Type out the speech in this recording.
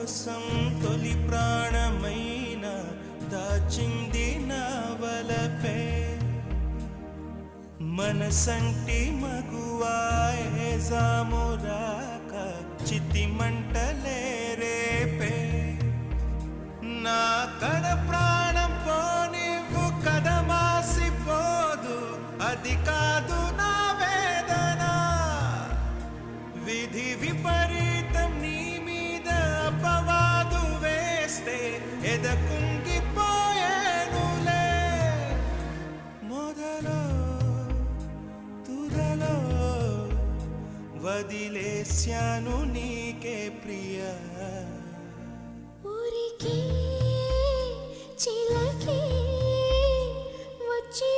కోసం తొలి ప్రాణమైన దాచింది నా వలపే మనసంటి మగువాయే జామురాక చితి మంటలే రేపే నా కడ ప్రాణం పోనివ్వు కదమాసిపోదు అది కాదు నా వేదన విధి విపరీతం నీ మీద అపవాదు వేస్తే ఎదకుంగిపోయేనులే మొదలో తుదలో వదిలేశాను నీకే ప్రియా ఊరికి చిలకి వచ్చి